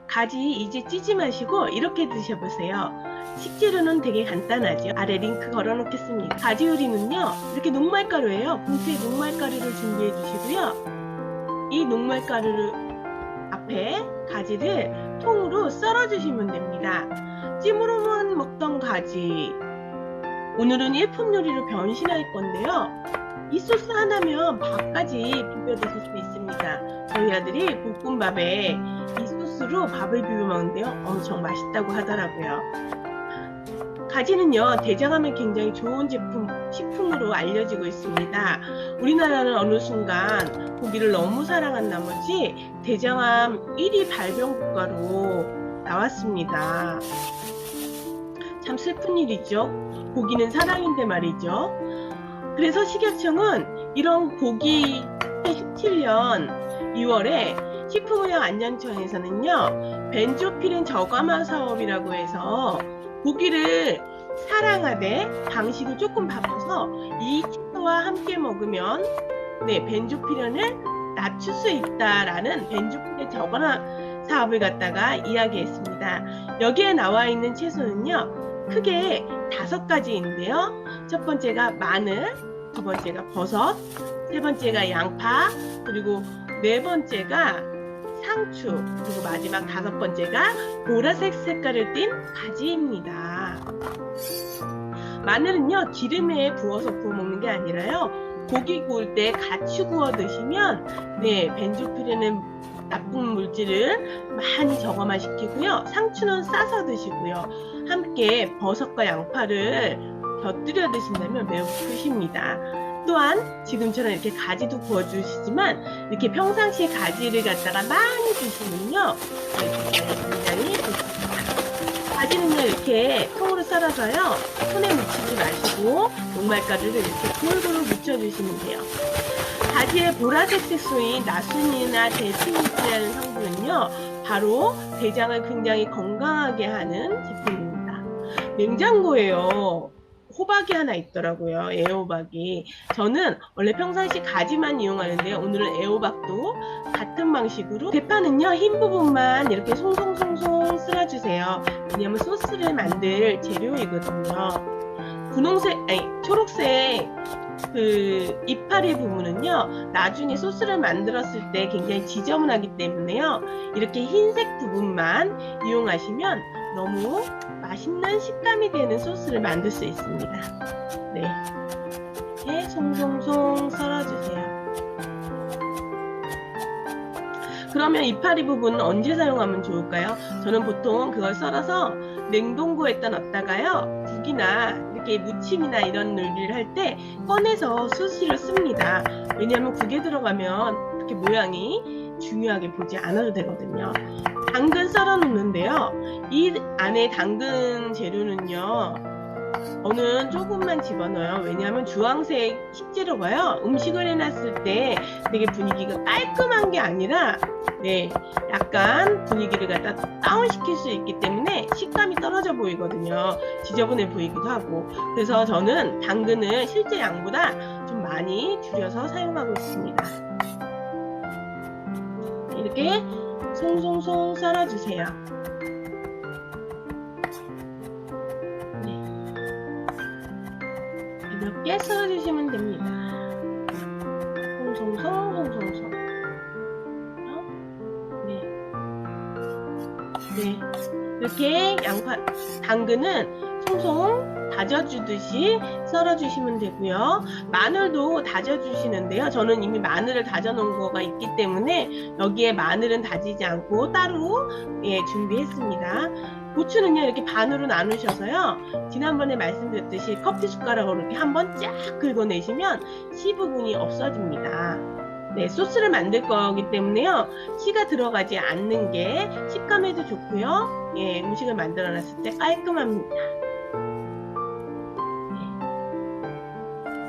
가지 이제 찌지 마시고 이렇게 드셔보세요. 식재료는 되게 간단하죠. 아래 링크 걸어 놓겠습니다. 가지 요리는요, 이렇게 녹말가루예요. 봉투에 녹말가루를 준비해 주시고요. 이 녹말가루를 앞에 가지를 통으로 썰어 주시면 됩니다. 찜으로만 먹던 가지, 오늘은 일품 요리로 변신할 건데요. 이 소스 하나면 밥까지 비벼 드실 수 있습니다. 저희 아들이 볶음밥에 이 소스로 밥을 비벼 먹는데요, 엄청 맛있다고 하더라고요. 가지는요, 대장암에 굉장히 좋은 식품으로 알려지고 있습니다. 우리나라는 어느 순간 고기를 너무 사랑한 나머지 대장암 1위 발병 국가로 나왔습니다. 참 슬픈 일이죠. 고기는 사랑인데 말이죠. 그래서 식약청은 이런 고기 2017년 2월에 식품의약안전처에서는요, 벤조피렌 저감화 사업이라고 해서 고기를 사랑하되 방식을 조금 바꿔서 이 채소와 함께 먹으면 벤조피렌을 낮출 수 있다라는 벤조피렌 저감화 사업을 갖다가 이야기했습니다. 여기에 나와 있는 채소는요, 크게 5가지인데요. 첫 번째가 마늘, 두 번째가 버섯, 세 번째가 양파, 그리고 네 번째가 상추, 그리고 마지막 5번째가 보라색 색깔을 띤 가지입니다. 마늘은요, 기름에 부어서 구워 먹는 게 아니라요, 고기 구울 때 같이 구워 드시면 벤조피렌은 나쁜 물질을 많이 저감화시키고요. 상추는 싸서 드시고요. 함께 버섯과 양파를 곁들여 드신다면 매우 좋으십니다. 또한 지금처럼 이렇게 가지도 구워주시지만 이렇게 평상시에 가지를 갖다가 많이 드시면요, 굉장히 좋습니다. 가지는요, 이렇게 통으로 썰어서요, 손에 묻히지 마시고 녹말가루를 이렇게 골고루 묻혀주시면 돼요. 가지의 보라색 색소인 나순이나 데스니트라는 성분은요, 바로 대장을 굉장히 건강하게 하는 제품입니다. 냉장고에요, 호박이 하나 있더라고요. 애호박이. 저는 원래 평상시 가지만 이용하는데요, 오늘은 애호박도 같은 방식으로, 대파는요, 흰 부분만 이렇게 송송송송 쓸어주세요. 왜냐면 소스를 만들 재료이거든요. 초록색 그 이파리 부분은요, 나중에 소스를 만들었을 때 굉장히 지저분하기 때문에요, 이렇게 흰색 부분만 이용하시면 너무 맛있는 식감이 되는 소스를 만들 수 있습니다. 이렇게 송송송 썰어주세요. 그러면 이파리 부분은 언제 사용하면 좋을까요? 저는 보통 그걸 썰어서 냉동고에다 넣었다가요, 국이나 이렇게 무침이나 이런 요리를 할 때 꺼내서 수시로 씁니다. 왜냐하면 국에 들어가면 그렇게 모양이 중요하게 보지 않아도 되거든요. 당근 썰어 놓는데요, 이 안에 당근 재료는요, 저는 조금만 집어넣어요. 왜냐하면 주황색 식재료가요, 음식을 해놨을 때 되게 분위기가 깔끔한 게 아니라 약간 분위기를 갖다 다운시킬 수 있기 때문에 식감이 떨어져 보이거든요. 지저분해 보이기도 하고. 그래서 저는 당근을 실제 양보다 좀 많이 줄여서 사용하고 있습니다. 이렇게 송송송 썰어주세요. 이렇게 썰어주시면 됩니다. 송송송. 이렇게 당근은 송송 다져주듯이 썰어주시면 되고요. 마늘도 다져주시는데요, 저는 이미 마늘을 다져 놓은 거가 있기 때문에 여기에 마늘은 다지지 않고 따로 준비했습니다. 고추는요, 이렇게 반으로 나누셔서요, 지난번에 말씀드렸듯이 커피 숟가락으로 이렇게 한번 쫙 긁어내시면 씨 부분이 없어집니다. 소스를 만들 거기 때문에요, 씨가 들어가지 않는 게 식감에도 좋고요, 음식을 만들어 놨을 때 깔끔합니다.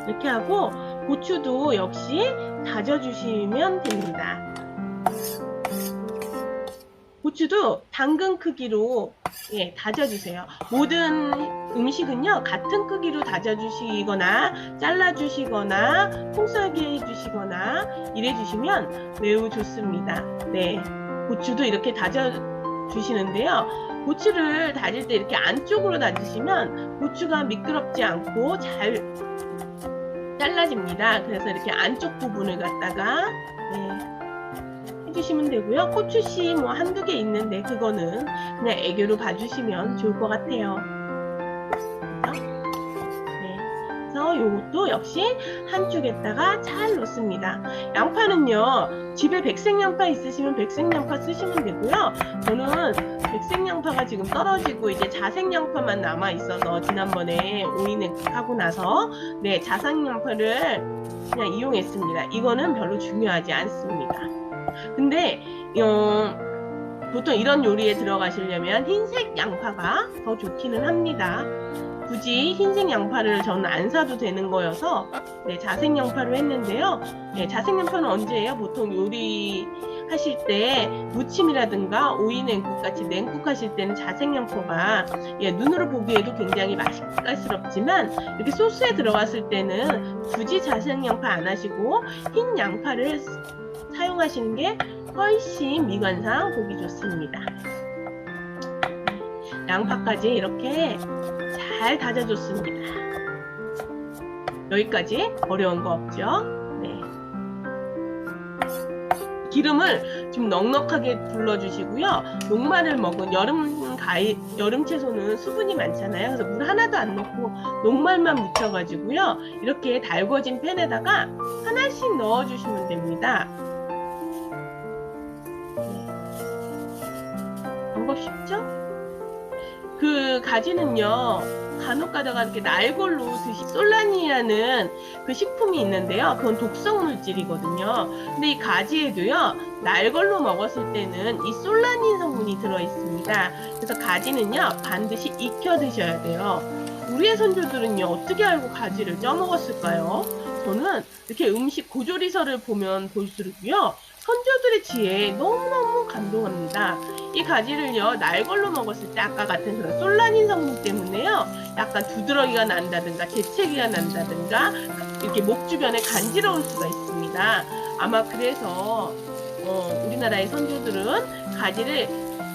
이렇게 하고 고추도 역시 다져주시면 됩니다. 고추도 당근 크기로 다져주세요. 모든 음식은요, 같은 크기로 다져주시거나 잘라주시거나 통썰기 해주시거나 이래주시면 매우 좋습니다. 고추도 이렇게 주시는데요. 고추를 다질 때 이렇게 안쪽으로 다지시면 고추가 미끄럽지 않고 잘 잘라집니다. 그래서 이렇게 안쪽 부분을 갖다가 해주시면 되고요. 고추씨 뭐 한두 개 있는데 그거는 그냥 애교로 봐주시면 좋을 것 같아요. 그래서 요것도 역시 한쪽에다가 잘 넣습니다. 양파는요, 집에 백색양파 있으시면 백색양파 쓰시면 되고요. 저는 백색양파가 지금 떨어지고 이제 자색양파만 남아 있어서 지난번에 오이냉국하고 나서 자색양파를 그냥 이용했습니다. 이거는 별로 중요하지 않습니다. 근데 보통 이런 요리에 들어가시려면 흰색 양파가 더 좋기는 합니다. 굳이 흰색 양파를 저는 안 사도 되는 거여서 자색 양파로 했는데요. 자색 양파는 언제예요? 보통 요리 하실 때 무침이라든가 오이 냉국 같이 냉국 하실 때는 자색 양파가 눈으로 보기에도 굉장히 맛깔스럽지만 이렇게 소스에 들어갔을 때는 굳이 자색 양파 안 하시고 흰 양파를 사용하시는 게 훨씬 미관상 보기 좋습니다. 양파까지 이렇게 잘 다져줬습니다. 여기까지 어려운 거 없죠? 기름을 좀 넉넉하게 둘러주시고요. 녹말을 먹은 여름 채소는 수분이 많잖아요. 그래서 물 하나도 안 넣고 녹말만 묻혀가지고요. 이렇게 달궈진 팬에다가 하나씩 넣어주시면 됩니다. 방법 쉽죠? 그 가지는요, 간혹 가다가 이렇게 날골로 솔라닌이라는 그 식품이 있는데요. 그건 독성 물질이거든요. 근데 이 가지에도요, 날골로 먹었을 때는 이 솔라닌 성분이 들어있습니다. 그래서 가지는요, 반드시 익혀 드셔야 돼요. 우리의 선조들은요, 어떻게 알고 가지를 쪄 먹었을까요? 저는 이렇게 음식 고조리서를 보면 볼수록요, 선조들의 지혜에 너무너무 감동합니다. 이 가지를요, 날걸로 먹었을 때 아까 같은 그런 솔라닌 성분 때문에요, 약간 두드러기가 난다든가 재채기가 난다든가 이렇게 목 주변에 간지러울 수가 있습니다. 아마 그래서 우리나라의 선조들은 가지를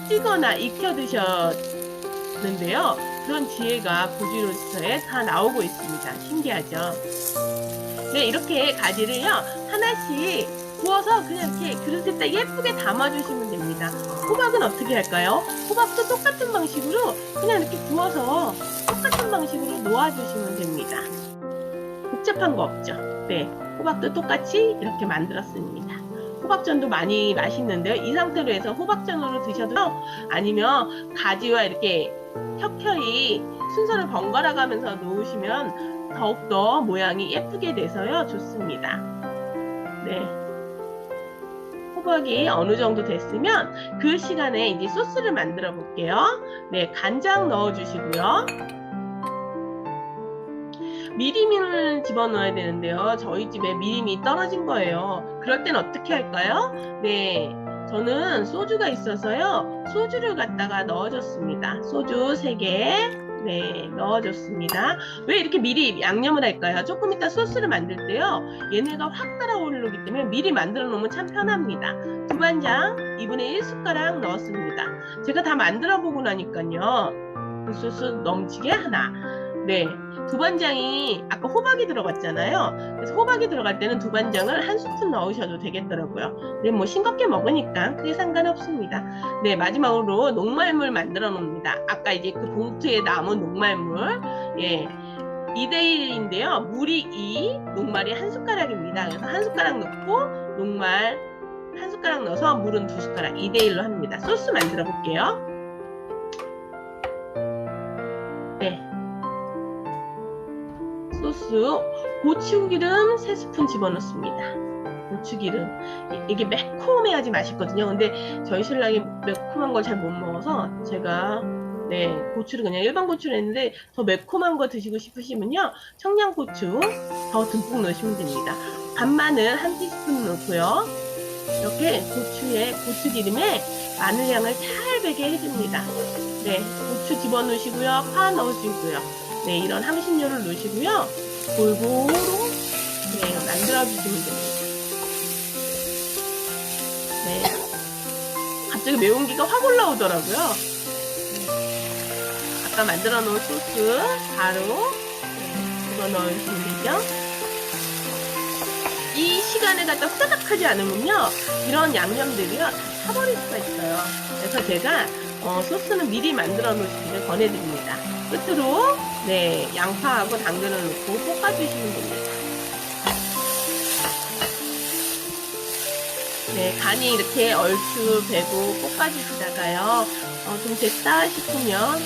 찌거나 익혀 드셨는데요. 그런 지혜가 고지로서에 다 나오고 있습니다. 신기하죠? 이렇게 가지를요, 하나씩 구워서 그냥 이렇게 그릇에다 예쁘게 담아주시면 됩니다. 호박은 어떻게 할까요? 호박도 똑같은 방식으로 그냥 이렇게 구워서 똑같은 방식으로 놓아주시면 됩니다. 복잡한 거 없죠? 호박도 똑같이 이렇게 만들었습니다. 호박전도 많이 맛있는데요. 이 상태로 해서 호박전으로 드셔도 아니면 가지와 이렇게 켜켜이 순서를 번갈아 가면서 놓으시면 더욱더 모양이 예쁘게 돼서요, 좋습니다. 호박이 어느 정도 됐으면 그 시간에 이제 소스를 만들어 볼게요. 간장 넣어 주시고요. 미림을 집어넣어야 되는데요. 저희 집에 미림이 떨어진 거예요. 그럴 땐 어떻게 할까요? 저는 소주가 있어서요, 소주를 갖다가 넣어줬습니다. 소주 3개 넣어줬습니다. 왜 이렇게 미리 양념을 할까요? 조금 이따 소스를 만들 때요, 얘네가 확 따라오르기 때문에 미리 만들어 놓으면 참 편합니다. 두반장 2분의 1숟가락 넣었습니다. 제가 다 만들어 보고 나니까요, 그 소스 넘치게 하나. 두반장이 아까 호박이 들어갔잖아요. 그래서 호박이 들어갈 때는 두반장을 1스푼 넣으셔도 되겠더라고요. 뭐 싱겁게 먹으니까 크게 상관없습니다. 마지막으로 녹말물 만들어 놓습니다. 아까 이제 그 봉투에 남은 녹말물, 2대1인데요. 물이 2, 녹말이 1숟가락입니다. 그래서 1숟가락 넣고 녹말 1숟가락 넣어서 물은 2숟가락, 2대1로 합니다. 소스 만들어 볼게요. 소스, 고추기름 3스푼 집어넣습니다. 고추기름, 이게 매콤해야지 맛있거든요. 근데 저희 신랑이 매콤한 걸 잘 못 먹어서 제가 고추를 그냥 일반 고추를 했는데, 더 매콤한 거 드시고 싶으시면요, 청양고추 더 듬뿍 넣으시면 됩니다. 간마늘 1티스푼 넣고요. 이렇게 고추기름에 마늘향을 잘 배게 해줍니다. 고추 집어넣으시고요, 파 넣으시고요. 이런 향신료를 넣으시고요, 골고루 만들어주시면 됩니다. 갑자기 매운기가 확 올라오더라고요. 아까 만들어 놓은 소스 바로 집어넣으시면 되죠. 이 시간에 갖다 후다닥하지 않으면요, 이런 양념들이요 다 타버릴 수가 있어요. 그래서 제가 소스는 미리 만들어 놓으시기를 권해드립니다. 끝으로 양파하고 당근을 넣고 볶아주시면 됩니다. 간이 이렇게 얼추 배고 볶아주시다가요, 좀 됐다 싶으면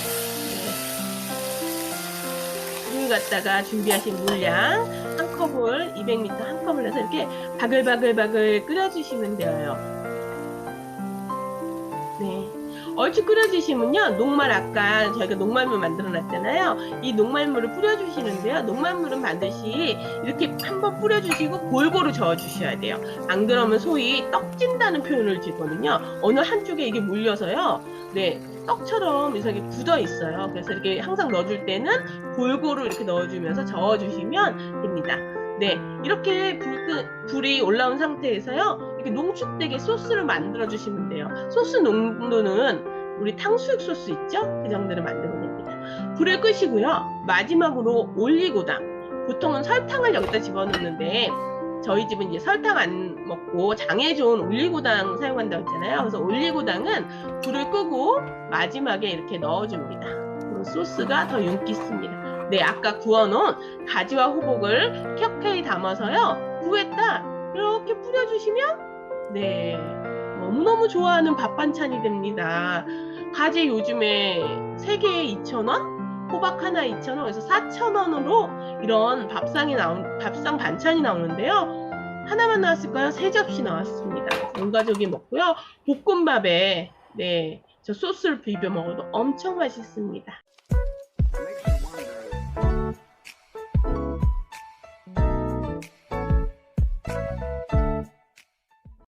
물 갖다가 준비하신 물량 한 컵을 200ml 한 컵을 해서 이렇게 바글바글바글 끓여주시면 돼요. 얼추 끓여주시면요, 녹말, 아까 저희가 녹말물 만들어 놨잖아요. 이 녹말물을 뿌려주시는데요, 녹말물은 반드시 이렇게 한번 뿌려주시고 골고루 저어주셔야 돼요. 안 그러면 소위 떡진다는 표현을 짓거든요. 어느 한쪽에 이게 물려서요, 떡처럼 이렇게 굳어 있어요. 그래서 이렇게 항상 넣어줄 때는 골고루 이렇게 넣어주면서 저어주시면 됩니다. 이렇게 불이 올라온 상태에서요, 이렇게 농축되게 소스를 만들어 주시면 돼요. 소스 농도는 우리 탕수육 소스 있죠? 그 정도로 만들면 됩니다. 불을 끄시고요, 마지막으로 올리고당. 보통은 설탕을 여기다 집어넣는데 저희 집은 이제 설탕 안 먹고 장에 좋은 올리고당 사용한다고 했잖아요. 그래서 올리고당은 불을 끄고 마지막에 이렇게 넣어줍니다. 그럼 소스가 더 윤기 있습니다. 아까 구워놓은 가지와 호복을 켜켜이 담아서요, 구에다 이렇게 뿌려주시면 너무너무 좋아하는 밥 반찬이 됩니다. 가지 요즘에 3개에 2,000원, 호박 하나 2,000원, 그래서 4,000원으로 이런 밥상 반찬이 나오는데요. 하나만 나왔을까요? 3접시 나왔습니다. 온 가족이 먹고요. 볶음밥에 저 소스를 비벼 먹어도 엄청 맛있습니다.